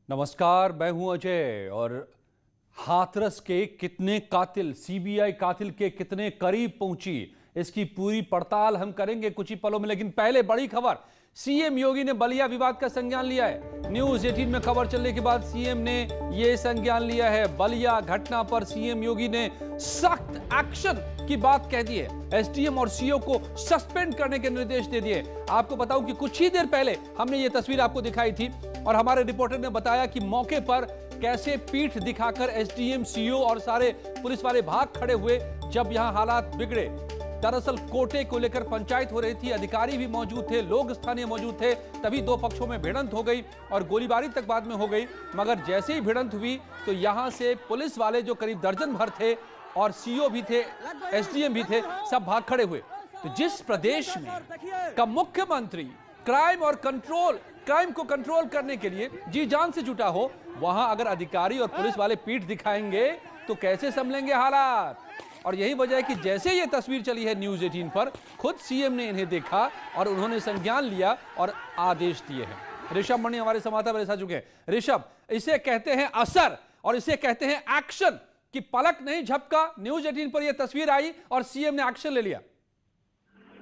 नमस्कार, मैं हूं अजय। और हाथरस के कितने कातिल सीबीआई कातिल के कितने करीब पहुंची, इसकी पूरी पड़ताल हम करेंगे कुछ ही पलों में। लेकिन पहले बड़ी खबर, सीएम योगी ने बलिया विवाद का संज्ञान लिया है। न्यूज 18 में खबर चलने के बाद सीएम ने यह संज्ञान लिया है। बलिया घटना पर सीएम योगी ने सख्त एक्शन की बात कह दी है। एसडीएम और सीओ को सस्पेंड करने के निर्देश दे दिए। आपको बताऊं कि कुछ ही देर पहले हमने ये तस्वीर आपको दिखाई थी और हमारे रिपोर्टर ने बताया कि मौके पर कैसे पीठ दिखाकर एसडीएम, सीओ और सारे पुलिस वाले भाग खड़े हुए जब यहां हालात बिगड़े। दरअसल कोटे को लेकर पंचायत हो रही थी, अधिकारी भी मौजूद थे, लोग स्थानीय मौजूद थे। तभी दो पक्षों में भिड़ंत हो गई और गोलीबारी तक बाद में हो गई। मगर जैसे ही भिड़ंत हुई तो यहां से पुलिस वाले जो करीब दर्जन भर थे और सीओ भी थे, एसडीएम भी थे, सब भाग खड़े हुए। तो जिस प्रदेश में का मुख्यमंत्री क्राइम को कंट्रोल करने के लिए जी जान से जुटा हो, वहां अगर अधिकारी और पुलिस वाले पीठ दिखाएंगे तो कैसे संभलेंगे हालात। और यही वजह है कि जैसे ये तस्वीर चली है न्यूज 18 पर, खुद सीएम ने इन्हें देखा और उन्होंने संज्ञान लिया और आदेश दिए हैं। ऋषभ मणि हमारे संवाददाता मेरे साथ जुड़े हैं। ऋषभ, इसे कहते हैं असर और इसे कहते हैं एक्शन कि पलक नहीं झपका, न्यूज 18 पर यह तस्वीर आई और सीएम ने एक्शन ले लिया।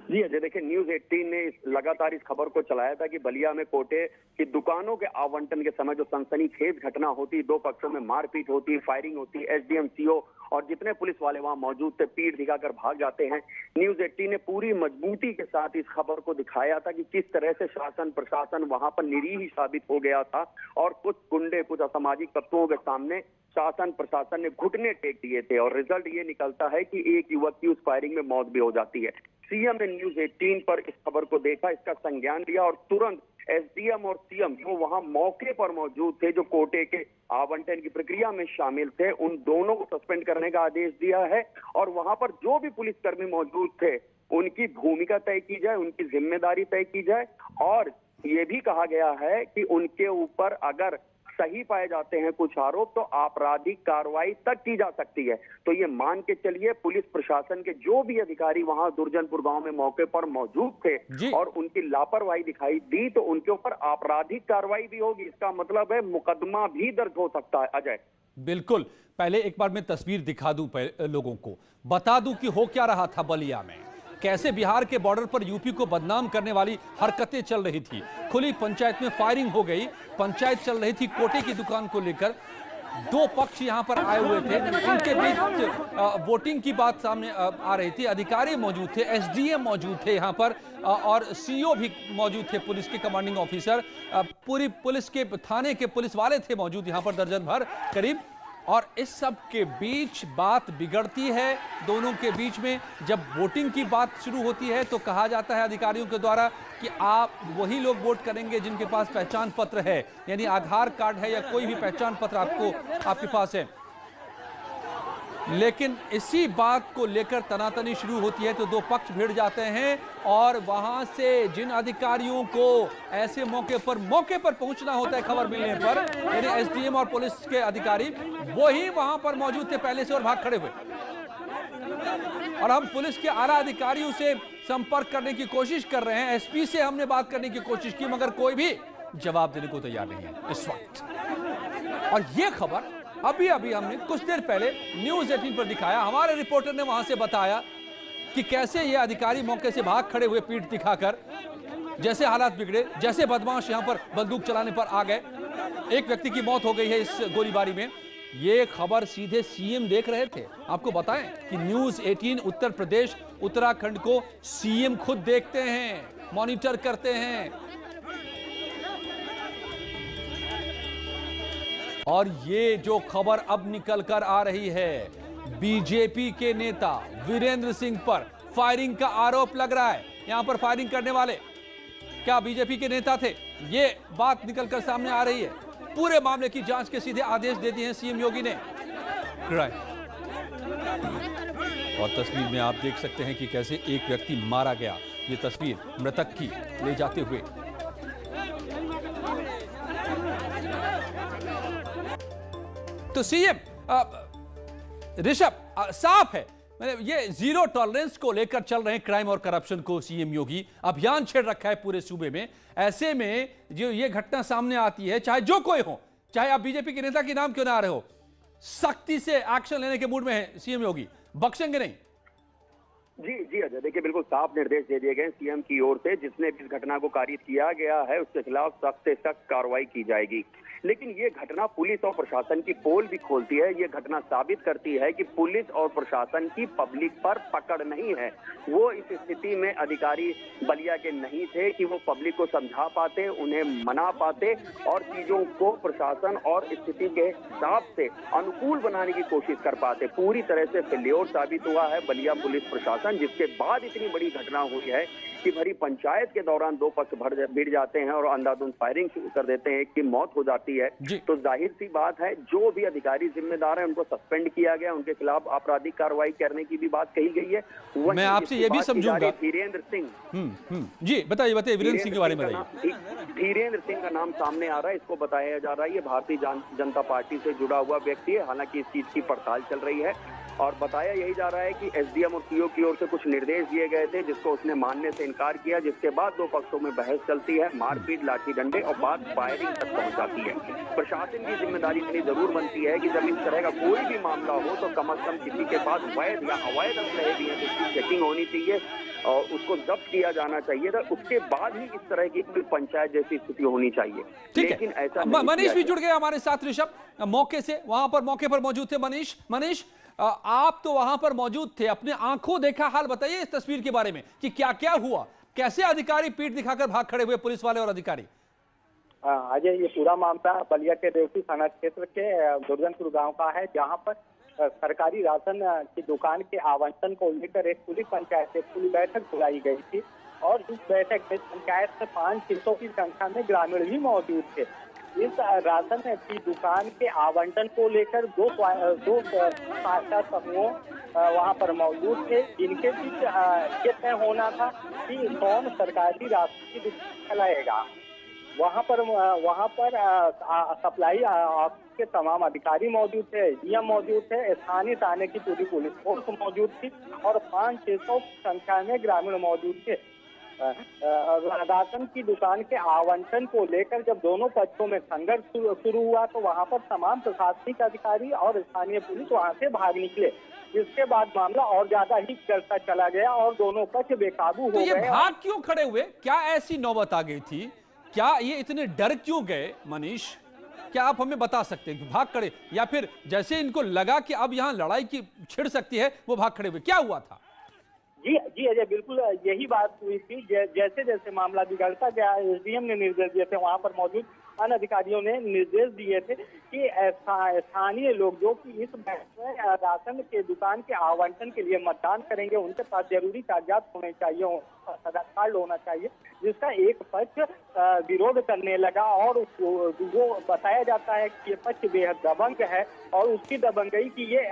जी अजय, देखिए न्यूज 18 ने लगातार इस खबर को चलाया था कि बलिया में कोटे की दुकानों के आवंटन के समय जो सनसनीखेज घटना होती, दो पक्षों में मारपीट होती, फायरिंग होती, एसडीएम, सीओ और जितने पुलिस वाले वहां मौजूद थे पीठ दिखाकर भाग जाते हैं। न्यूज 18 ने पूरी मजबूती के साथ इस खबर को दिखाया था कि किस तरह से शासन प्रशासन वहां पर निरीह साबित हो गया था और कुछ गुंडे, कुछ असामाजिक तत्वों के सामने शासन प्रशासन ने घुटने टेक दिए थे। और रिजल्ट ये निकलता है कि एक युवक की उस फायरिंग में मौत भी हो जाती है। सीएम ने न्यूज 18 पर इस खबर को देखा, इसका संज्ञान लिया और तुरंत एसडीएम और सीएम जो वहां मौके पर मौजूद थे, जो कोटे के आवंटन की प्रक्रिया में शामिल थे, उन दोनों को सस्पेंड करने का आदेश दिया है। और वहां पर जो भी पुलिसकर्मी मौजूद थे उनकी भूमिका तय की जाए, उनकी जिम्मेदारी तय की जाए। और ये भी कहा गया है कि उनके ऊपर अगर सही पाए जाते हैं कुछ आरोप तो आपराधिक कार्रवाई तक की जा सकती है। तो ये मान के चलिए पुलिस प्रशासन के जो भी अधिकारी वहां दुर्जनपुर गांव में मौके पर मौजूद थे और उनकी लापरवाही दिखाई दी तो उनके ऊपर आपराधिक कार्रवाई भी होगी। इसका मतलब है मुकदमा भी दर्ज हो सकता है। अजय, बिल्कुल। पहले एक बार मैं तस्वीर दिखा दूं लोगों को, बता दूं कि हो क्या रहा था बलिया में। कैसे बिहार के बॉर्डर पर यूपी को बदनाम करने वाली हरकतें चल रही थी। खुली पंचायत में फायरिंग हो गई, पंचायत चल रही थी कोटे की दुकान को लेकर। दो पक्ष यहां पर आए हुए थे, उनके बीच वोटिंग की बात सामने आ रही थी। अधिकारी मौजूद थे, एसडीएम मौजूद थे यहां पर और सीओ भी मौजूद थे, पुलिस के कमांडिंग ऑफिसर, पूरी पुलिस के थाने के पुलिस वाले थे मौजूद यहां पर दर्जन भर करीब। और इस सब के बीच बात बिगड़ती है दोनों के बीच में। जब वोटिंग की बात शुरू होती है तो कहा जाता है अधिकारियों के द्वारा कि आप वही लोग वोट करेंगे जिनके पास पहचान पत्र है, यानी आधार कार्ड है या कोई भी पहचान पत्र आपके पास है। लेकिन इसी बात को लेकर तनातनी शुरू होती है तो दो पक्ष भिड़ जाते हैं और वहां से जिन अधिकारियों को ऐसे मौके पर पहुंचना होता है खबर मिलने पर, यानी एसडीएम और पुलिस के अधिकारी, वही वहां पर मौजूद थे पहले से और भाग खड़े हुए। और हम पुलिस के आला अधिकारियों से संपर्क करने की कोशिश कर रहे हैं, एसपी से हमने बात करने की कोशिश की, मगर कोई भी जवाब देने को तैयार नहीं है इस वक्त। और यह खबर अभी हमने कुछ देर पहले न्यूज 18 पर दिखाया। हमारे रिपोर्टर ने वहां से बताया कि कैसे ये अधिकारी मौके से भाग खड़े हुए पीठ दिखाकर, जैसे हालात बिगड़े, जैसे बदमाश यहां पर बंदूक चलाने पर आ गए। एक व्यक्ति की मौत हो गई है इस गोलीबारी में। ये खबर सीधे सीएम देख रहे थे। आपको बताएं कि न्यूज 18 उत्तर प्रदेश, उत्तराखंड को सीएम खुद देखते हैं, मॉनिटर करते हैं। और ये जो खबर अब निकल कर आ रही है, बीजेपी के नेता वीरेंद्र सिंह पर फायरिंग का आरोप लग रहा है। यहां पर फायरिंग करने वाले क्या बीजेपी के नेता थे, ये बात निकलकर सामने आ रही है। पूरे मामले की जांच के सीधे आदेश दे दिए हैं सीएम योगी ने। और तस्वीर में आप देख सकते हैं कि कैसे एक व्यक्ति मारा गया। ये तस्वीर मृतक की ले जाते हुए। तो सीएम ऋषभ, साफ है ये जीरो टॉलरेंस को लेकर चल रहे क्राइम और करप्शन को सीएम योगी अभियान छेड़ रखा है पूरे सूबे में। ऐसे में जो ये घटना सामने आती है, चाहे जो कोई हो, चाहे आप बीजेपी के नेता के नाम क्यों ना आ रहे हो, सख्ती से एक्शन लेने के मूड में है सीएम योगी, बख्शेंगे नहीं। जी अजय, देखिए बिल्कुल साफ निर्देश दे दिए गए सीएम की ओर से, जिसने भी इस घटना को कारित किया गया है उसके खिलाफ सख्त से सख्त कार्रवाई की जाएगी। लेकिन ये घटना पुलिस और प्रशासन की पोल भी खोलती है। ये घटना साबित करती है कि पुलिस और प्रशासन की पब्लिक पर पकड़ नहीं है। वो इस स्थिति में अधिकारी बलिया के नहीं थे कि वो पब्लिक को समझा पाते, उन्हें मना पाते और चीजों को प्रशासन और स्थिति के हिसाब से अनुकूल बनाने की कोशिश कर पाते। पूरी तरह से फेल्योर साबित हुआ है बलिया पुलिस प्रशासन, जिसके बाद इतनी बड़ी घटना हुई है कि भरी पंचायत के दौरान दो पक्ष भिड़ जाते हैं और अंधाधुंध फायरिंग शुरू कर देते हैं, एक की मौत हो जाती है। तो जाहिर सी बात है जो भी अधिकारी जिम्मेदार है उनको सस्पेंड किया गया, उनके खिलाफ आपराधिक कार्रवाई करने की भी बात कही गई है। मैं आपसे ये भी समझूंगा धीरेन्द्र सिंह, जी बताइए वीरेंद्र सिंह के बारे में धीरेन्द्र सिंह का नाम सामने आ रहा है। इसको बताया जा रहा है ये भारतीय जनता पार्टी से जुड़ा हुआ व्यक्ति है। हालांकि इस चीज की पड़ताल चल रही है और बताया यही जा रहा है कि एसडीएम और सीओ की ओर से कुछ निर्देश दिए गए थे, जिसको उसने मानने से इनकार किया, जिसके बाद दो पक्षों में बहस चलती है, मारपीट, लाठी डंडे और बात फायरिंग तक पहुंच जाती है। प्रशासन की जिम्मेदारी इतनी जरूर बनती है कि जब इस तरह का कोई भी मामला हो तो कम से कम किसी के पास वैध या अवैध असलहे भी है तो उसकी चेकिंग होनी चाहिए और उसको जब्त किया जाना चाहिए था। उसके बाद ही इस तरह की कोई पंचायत जैसी स्थिति होनी चाहिए। लेकिन ऐसा मनीष भी जुड़ गए हमारे साथ। ऋषभ मौके से मौके पर मौजूद थे। मनीष आप तो वहां पर मौजूद थे, अपने आंखों देखा हाल बताइए इस तस्वीर के बारे में कि क्या क्या हुआ, कैसे अधिकारी पीठ दिखाकर भाग खड़े हुए पुलिस वाले और अधिकारी। अजय, ये पूरा मामला बलिया के रेवती थाना क्षेत्र के दुर्जनपुर गांव का है, जहां पर सरकारी राशन की दुकान के आवंटन को लेकर एक पूरी पंचायत से पूरी बैठक बुलाई गई थी और इस बैठक में पंचायत से 500 की संख्या में ग्रामीण भी मौजूद थे। इस राशन की दुकान के आवंटन को लेकर दो पार्षद समूह वहां पर मौजूद थे, जिनके बीच ये तय होना था कि कौन सरकारी राशन की दुकान चलाएगा। वहां पर सप्लाई के तमाम अधिकारी मौजूद थे, डीएम मौजूद थे, स्थानीय थाने की पूरी पुलिस फोर्स मौजूद थी और 500-600 संख्या में ग्रामीण मौजूद थे। राशन की दुकान के आवंटन को लेकर जब दोनों पक्षों में संघर्ष शुरू हुआ तो वहां पर तमाम प्रशासनिक अधिकारी और स्थानीय पुलिस वहां से भाग निकले। इसके बाद मामला और ज्यादा ही चलता चला गया और दोनों पक्ष बेकाबू हो गए। भाग क्यों खड़े हुए? क्या ऐसी नौबत आ गई थी? क्या ये इतने डर क्यों गए? मनीष, क्या आप हमें बता सकते हैं कि भाग खड़े या फिर जैसे इनको लगा कि अब यहाँ लड़ाई की छिड़ सकती है वो भाग खड़े हुए? क्या हुआ था? जी अजय, बिल्कुल यही बात हुई थी। जैसे जैसे मामला बिगड़ता गया, एसडीएम ने निर्देश दिए थे, वहां पर मौजूद अन्य अधिकारियों ने निर्देश दिए थे कि स्थानीय लोग जो कि इस राशन के दुकान के आवंटन के लिए मतदान करेंगे उनके पास जरूरी कागजात होने चाहिए, आधार कार्ड होना चाहिए, जिसका एक पक्ष विरोध करने लगा और वो बताया जाता है कि ये पक्ष बेहद दबंग है और उसकी दबंगई की ये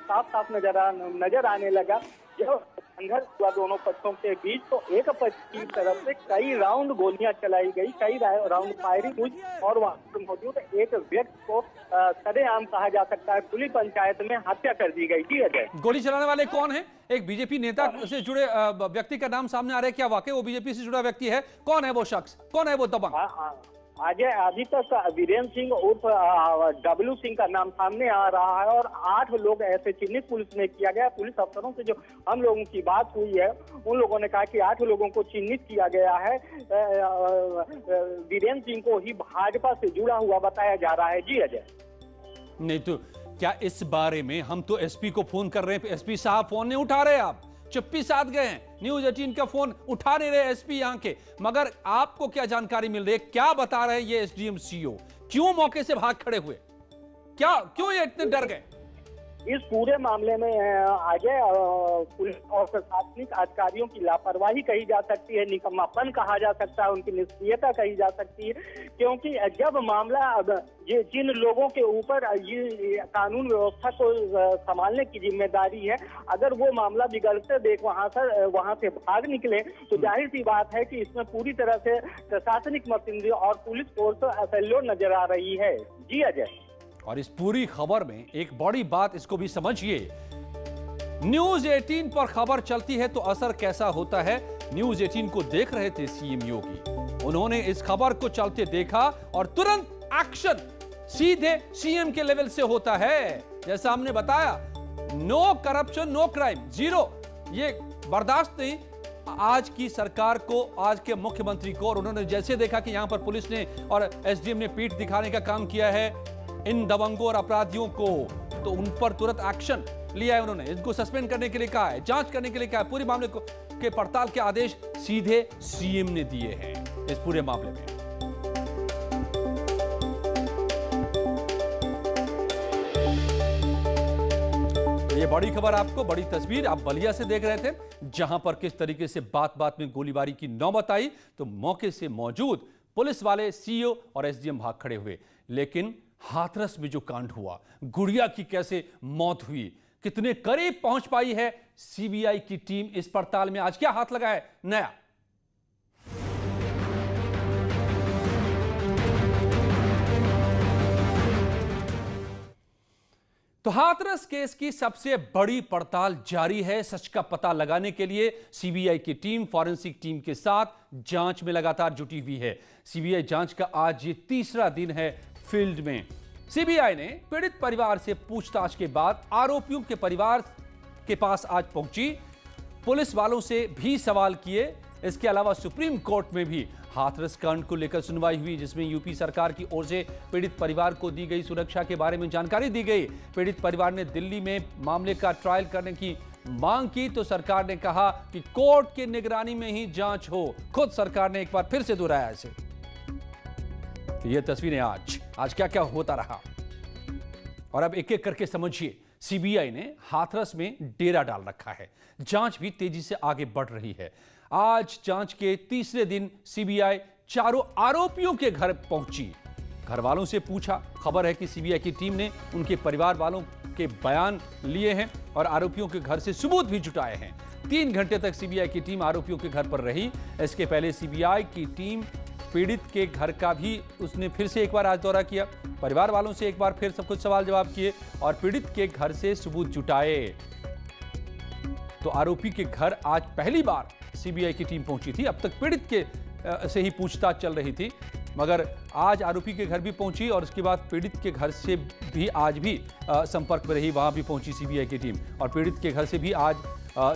साफ साफ नजर आने लगा। जब संघर्ष हुआ दोनों पक्षों के बीच तो एक पक्ष की तरफ से कई राउंड गोलियां चलाई गई, कई राउंड फायरिंग हुई और वहां पर मौजूद एक व्यक्ति को सरेआम कहा जा सकता है खुली पंचायत में हत्या कर दी गई थी। अजय, गोली चलाने वाले कौन है? एक बीजेपी नेता से जुड़े व्यक्ति का नाम सामने आ रहा है, क्या वाकई वो बीजेपी से जुड़ा व्यक्ति है? कौन है वो शख्स, कौन है वो दबंग? अजय, अभी तक वीरेंद्र सिंह उर्फ डब्लू सिंह का नाम सामने आ रहा है और 8 लोग ऐसे चिन्हित पुलिस ने किया गया। पुलिस अफसरों से जो हम लोगों की बात हुई है उन लोगों ने कहा कि 8 लोगों को चिन्हित किया गया है। वीरेंद्र सिंह को ही भाजपा से जुड़ा हुआ बताया जा रहा है। जी अजय, नहीं तो क्या इस बारे में हम तो एसपी को फोन कर रहे हैं, एसपी साहब फोन नहीं उठा रहे, आप चुप्पी साध गए हैं, न्यूज 18 का फोन उठा नहीं रहे एसपी यहाँ के। मगर आपको क्या जानकारी मिल रही है, क्या बता रहे हैं ये एसडीएम सीओ? क्यों मौके से भाग खड़े हुए? क्यों ये इतने डर गए? इस पूरे मामले में अजय पुलिस और प्रशासनिक अधिकारियों की लापरवाही कही जा सकती है, निकम्मापन कहा जा सकता है, उनकी निष्क्रियता कही जा सकती है, क्योंकि जब मामला जिन लोगों के ऊपर ये कानून व्यवस्था को संभालने की जिम्मेदारी है, अगर वो मामला बिगड़ते देख वहां से भाग निकले तो जाहिर सी बात है कि इसमें पूरी तरह से प्रशासनिक मशीनरी और पुलिस फोर्स फेल्योर नजर आ रही है। जी अजय, और इस पूरी खबर में एक बड़ी बात, इसको भी समझिए, न्यूज 18 पर खबर चलती है तो असर कैसा होता है न्यूज 18 को देख रहे थे सीएम योगी। उन्होंने इस खबर को चलते देखा और तुरंत एक्शन सीधे सीएम के लेवल से होता है। जैसा हमने बताया, no corruption no crime, zero, ये बर्दाश्त नहीं आज की सरकार को, आज के मुख्यमंत्री को। और उन्होंने जैसे देखा कि यहां पर पुलिस ने और एसडीएम ने पीठ दिखाने का काम किया है इन दबंगों और अपराधियों को, तो उन पर तुरंत एक्शन लिया है। उन्होंने इनको सस्पेंड करने के लिए कहा है, जांच करने के लिए कहा है। पूरे मामले को के पड़ताल के आदेश सीधे सीएम ने दिए हैं इस पूरे मामले में। ये बड़ी खबर, आपको बड़ी तस्वीर आप बलिया से देख रहे थे, जहां पर किस तरीके से बात बात में गोलीबारी की नौबत आई तो मौके से मौजूद पुलिस वाले, सीईओ और एसडीएम भाग खड़े हुए। लेकिन हाथरस में जो कांड हुआ, गुड़िया की कैसे मौत हुई, कितने करीब पहुंच पाई है सीबीआई की टीम इस पड़ताल में, आज क्या हाथ लगा है नया। तो हाथरस केस की सबसे बड़ी पड़ताल जारी है। सच का पता लगाने के लिए सीबीआई की टीम फॉरेंसिक टीम के साथ जांच में लगातार जुटी हुई है। सीबीआई जांच का आज ये तीसरा दिन है फील्ड में। सीबीआई ने पीड़ित परिवार से पूछताछ के बाद आरोपियों के परिवार के पास आज पहुंची, पुलिस वालों से भी सवाल किए। इसके अलावा सुप्रीम कोर्ट में भी हाथरस कांड को लेकर सुनवाई हुई, जिसमें यूपी सरकार की ओर से पीड़ित परिवार को दी गई सुरक्षा के बारे में जानकारी दी गई। पीड़ित परिवार ने दिल्ली में मामले का ट्रायल करने की मांग की तो सरकार ने कहा कि कोर्ट की निगरानी में ही जांच हो। खुद सरकार ने एक बार फिर से दोहराया इसे। तो ये तस्वीरें आज क्या क्या होता रहा और अब एक एक करके समझिए। सीबीआई ने हाथरस में डेरा डाल रखा है, जांच भी तेजी से आगे बढ़ रही है। आज जांच के तीसरे दिन सीबीआई चारों आरोपियों के घर पहुंची, घर वालों से पूछा। खबर है कि सीबीआई की टीम ने उनके परिवार वालों के बयान लिए हैं और आरोपियों के घर से सबूत भी जुटाए हैं। 3 घंटे तक सीबीआई की टीम आरोपियों के घर पर रही। इसके पहले सीबीआई की टीम पीड़ित के घर का भी उसने फिर से एक बार आज दौरा किया, परिवार वालों से एक बार फिर सब कुछ सवाल जवाब किए और पीड़ित के घर से सबूत जुटाए। तो आरोपी के घर आज पहली बार सीबीआई की टीम पहुंची थी। अब तक पीड़ित के से ही पूछताछ चल रही थी, मगर आज आरोपी के घर भी पहुंची और उसके बाद पीड़ित के घर से भी आज भी संपर्क में रही, वहां भी पहुंची सीबीआई की टीम और पीड़ित के घर से भी आज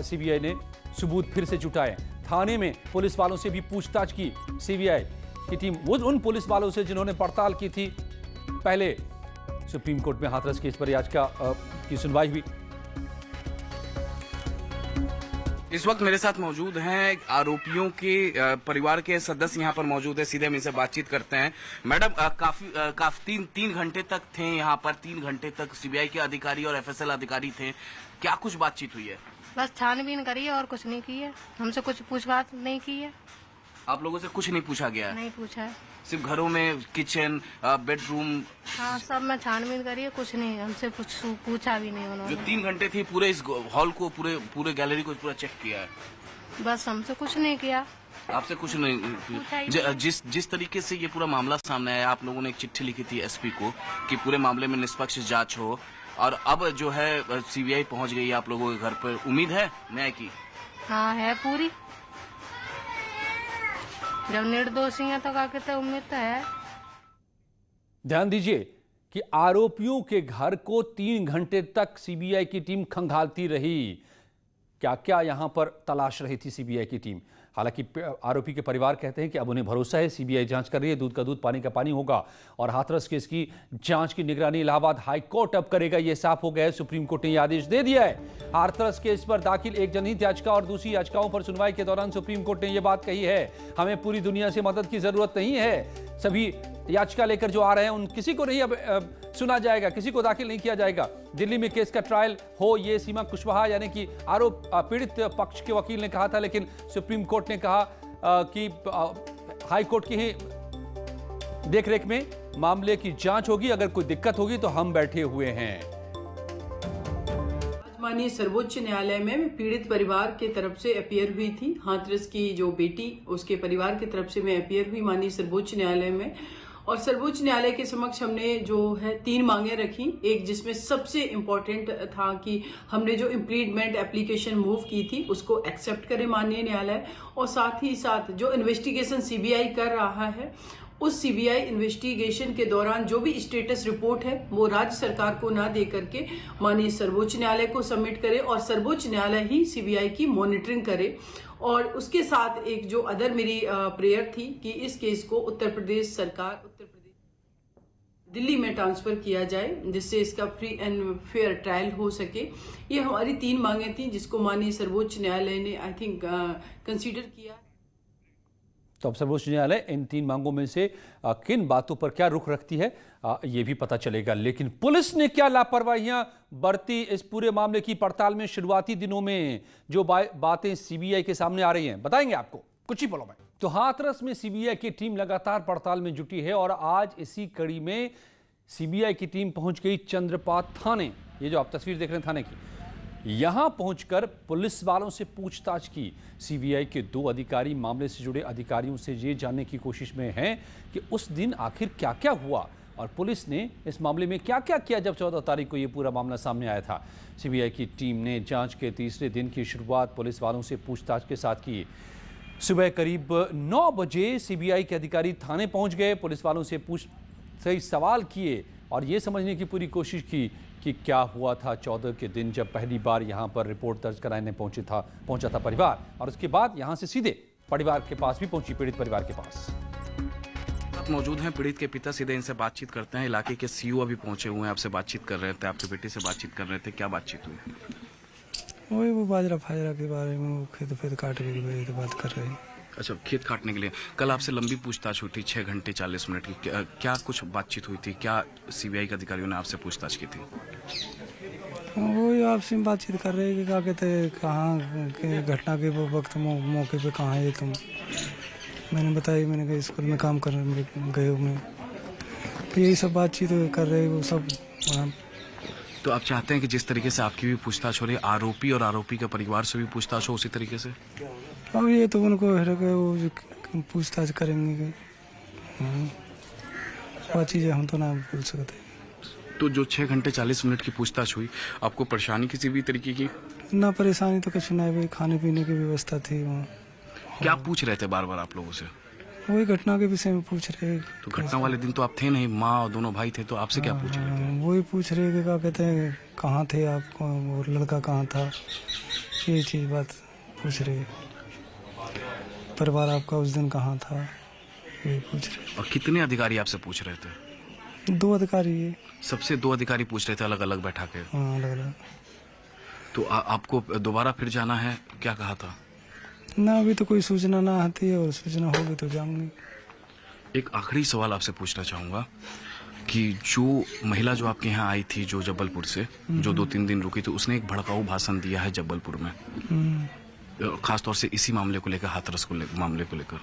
सीबीआई ने सबूत फिर से जुटाए। थाने में पुलिस वालों से भी पूछताछ की सीबीआई की टीम, वो उन पुलिस वालों से जिन्होंने पड़ताल की थी पहले। सुप्रीम कोर्ट में हाथरस केस पर याचिका की सुनवाई हुई। इस वक्त मेरे साथ मौजूद हैं आरोपियों के परिवार के सदस्य यहाँ पर मौजूद है, सीधे हम इनसे बातचीत करते हैं। मैडम, काफी तीन घंटे तक थे यहाँ पर, 3 घंटे तक सीबीआई के अधिकारी और एफएसएल अधिकारी थे, क्या कुछ बातचीत हुई है? बस छानबीन करी है और कुछ नहीं की है, हमसे कुछ पूछताछ नहीं की है। आप लोगों से कुछ नहीं पूछा गया? नहीं पूछा है, सिर्फ घरों में, किचन, बेडरूम, हाँ सब में छानबीन करी है, कुछ नहीं, हमसे कुछ पूछा भी नहीं उन्होंने। जो 3 घंटे थी पूरे इस हॉल को, पूरे गैलरी को पूरा चेक किया है? बस हमसे कुछ नहीं किया। आपसे कुछ नहीं? जिस तरीके से ये पूरा मामला सामने आया, आप लोगों ने एक चिट्ठी लिखी थी एसपी को कि पूरे मामले में निष्पक्ष जांच हो, और अब जो है सीबीआई पहुंच गई है आप लोगों के घर पर, उम्मीद है न्याय की? हाँ है पूरी, जब निर्दोषी है तो क्या कहते, उम्मीद तो है। ध्यान दीजिए कि आरोपियों के घर को 3 घंटे तक सीबीआई की टीम खंगालती रही। क्या क्या यहां पर तलाश रही थी सीबीआई की टीम। हालांकि आरोपी के परिवार कहते हैं कि अब उन्हें भरोसा है, सीबीआई जांच कर रही है, दूध का दूध पानी का पानी होगा। और हाथरस केस की जांच की निगरानी इलाहाबाद हाई कोर्ट अब करेगा, यह साफ हो गया है। सुप्रीम कोर्ट ने यह आदेश दे दिया है। हाथरस केस पर दाखिल एक जनहित याचिका और दूसरी याचिकाओं पर सुनवाई के दौरान सुप्रीम कोर्ट ने यह बात कही है, हमें पूरी दुनिया से मदद की जरूरत नहीं है। सभी याचिका लेकर जो आ रहे हैं उन किसी को नहीं अब सुना जाएगा, किसी को दाखिल नहीं किया जाएगा। दिल्ली में केस का ट्रायल हो, ये सीमा कुशवाहा यानी कि आरोप पीड़ित पक्ष के वकील ने कहा था, लेकिन सुप्रीम कोर्ट ने कहा कि हाई कोर्ट की ही देखरेख में मामले की जांच होगी, अगर कोई दिक्कत होगी तो हम बैठे हुए हैं। माननीय सर्वोच्च न्यायालय में पीड़ित परिवार के तरफ से अपीयर हुई थी, हाथरस की जो बेटी उसके परिवार की तरफ से मैं अपीयर हुई माननीय सर्वोच्च न्यायालय में, और सर्वोच्च न्यायालय के समक्ष हमने जो है 3 मांगे रखी। एक जिसमें सबसे इम्पोर्टेंट था कि हमने जो इम्प्लीडमेंट एप्लीकेशन मूव की थी उसको एक्सेप्ट करे माननीय न्यायालय, और साथ ही साथ जो इन्वेस्टिगेशन सीबीआई कर रहा है उस सीबीआई इन्वेस्टिगेशन के दौरान जो भी स्टेटस रिपोर्ट है वो राज्य सरकार को ना दे करके माननीय सर्वोच्च न्यायालय को सबमिट करे और सर्वोच्च न्यायालय ही सीबीआई की मॉनिटरिंग करे। और उसके साथ एक जो अदर मेरी प्रेयर थी कि इस केस को उत्तर प्रदेश दिल्ली में ट्रांसफर किया जाए जिससे इसका फ्री एंड फेयर ट्रायल हो सके। ये हमारी 3 मांगे थी जिसको माननीय सर्वोच्च न्यायालय ने आई थिंक कंसीडर किया। तो अब सर्वोच्च न्यायालय इन 3 मांगों में से किन बातों पर क्या रुख रखती है ये भी पता चलेगा। लेकिन पुलिस ने क्या लापरवाहियां बरती इस पूरे मामले की पड़ताल में शुरुआती दिनों में जो बातें सीबीआई के सामने आ रही हैं बताएंगे आपको कुछ ही पलों में। तो हाथरस में सीबीआई की टीम लगातार पड़ताल में जुटी है और आज इसी कड़ी में सीबीआई की टीम पहुंच गई चंद्रपात थाने। ये जो आप तस्वीर देख रहे हैं थाने की, यहां पहुंचकर पुलिस वालों से पूछताछ की। सीबीआई के 2 अधिकारी मामले से जुड़े अधिकारियों से ये जानने की कोशिश में हैं कि उस दिन आखिर क्या क्या हुआ और पुलिस ने इस मामले में क्या क्या किया जब 14 तारीख को ये पूरा मामला सामने आया था। सीबीआई की टीम ने जांच के तीसरे दिन की शुरुआत पुलिस वालों से पूछताछ के साथ की। सुबह करीब 9 बजे सीबीआई के अधिकारी थाने पहुंच गए, पुलिस वालों से सही सवाल किए और ये समझने की पूरी कोशिश की कि क्या हुआ था 14 के दिन जब पहली बार यहां पर रिपोर्ट दर्ज कराने पहुंचा था परिवार, और उसके बाद यहां से सीधे परिवार के पास भी पहुंची, पीड़ित परिवार के पास मौजूद हैं पीड़ित के पिता, सीधे इनसे बातचीत करते हैं। इलाके के सीओ अभी पहुंचे हुए हैं, आपसे बातचीत कर रहे थे, आपके बेटे से बातचीत कर रहे थे, क्या बातचीत हुई? वही वो बाजरा फाजरा के बारे में, वो खेत काटने के बारे में बात कर रहे हैं। अच्छा, खेत काटने के लिए। कल आपसे लंबी पूछताछ हुई थी 6 घंटे 40 मिनट की, क्या कुछ बातचीत हुई थी? क्या सीबीआई के अधिकारियों ने आपसे पूछताछ की थी? वही आपसे बातचीत कर रहे हैं कि क्या कहते हैं, कहाँ के घटना के वक्त मौके पे कहाँ है तुम। मैंने बताया मैंने कहा स्कूल में काम करने गए हूँ मैं, तो यही सब बातचीत कर रहे हैं वो सब वहाँ। तो आप चाहते हैं कि जिस तरीके से आपकी भी पूछताछ हो रही है, आरोपी और आरोपी के परिवार से भी पूछताछ हो उसी तरीके से? अब ये तो उनको वो पूछताछ करेंगे, वो चीज़ें हम तो ना बोल सकते। तो जो 6 घंटे 40 मिनट की पूछताछ हुई, आपको परेशानी किसी भी तरीके की? ना परेशानी तो कुछ ना, भाई खाने पीने की व्यवस्था थी वहाँ। क्या पूछ रहे थे बार बार आप लोगों से? वही घटना के विषय में पूछ रहे। तो घटना वाले दिन तो आप थे नहीं, माँ और दोनों भाई थे, तो आपसे क्या पूछ रहे थे? वही पूछ रहे कि क्या कहते हैं, कहाँ थे आप और लड़का कहाँ था, ये चीज़ बात पूछ रहे। परिवार आपका उस दिन कहाँ था, ये पूछ रहे। और कितने अधिकारी आपसे पूछ रहे थे? 2 अधिकारी है। सबसे 2 अधिकारी पूछ रहे थे अलग अलग बैठा के? हाँ, अलग अलग। तो आपको दोबारा फिर जाना है, क्या कहा था? ना अभी तो कोई सूचना ना आती है, और सूचना होगी तो जाऊंगी। एक आखिरी सवाल आपसे पूछना चाहूंगा कि जो महिला जो आपके यहाँ आई थी, जो जबलपुर से, जो 2-3 दिन रुकी थी, उसने एक भड़काऊ भाषण दिया है जबलपुर में, खासतौर से इसी मामले को लेकर, हाथरस मामले को लेकर।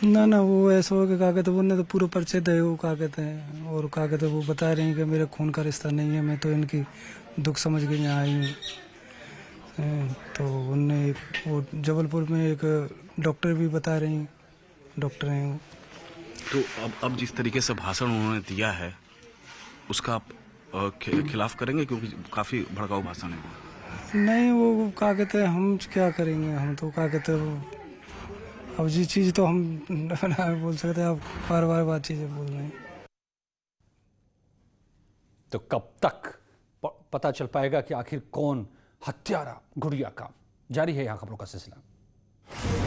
ना वो ऐसा हो कि क्या कहते हैं, उन्होंने तो पूरा परिचय दे, वो क्या कहते हैं, और क्या कहते हैं वो बता रहे हैं कि मेरे खून का रिश्ता नहीं है, मैं तो इनकी दुख समझ के यहाँ आई हूँ। तो उनने वो जबलपुर में एक डॉक्टर भी बता रहे हैं, डॉक्टर हैं वो। तो अब जिस तरीके से भाषण उन्होंने दिया है उसका आप खिलाफ करेंगे, क्योंकि काफी भड़काऊ भाषण है? नहीं, वो क्या कहते हैं, हम क्या करेंगे, हम तो क्या कहते हैं, अब ये चीज़ तो हम ना बोल सकते, आप बार बार चीज़ें बोल रहे हैं। तो कब तक पता चल पाएगा कि आखिर कौन हत्यारा गुड़िया का? जारी है यहाँ खबरों का सिलसिला।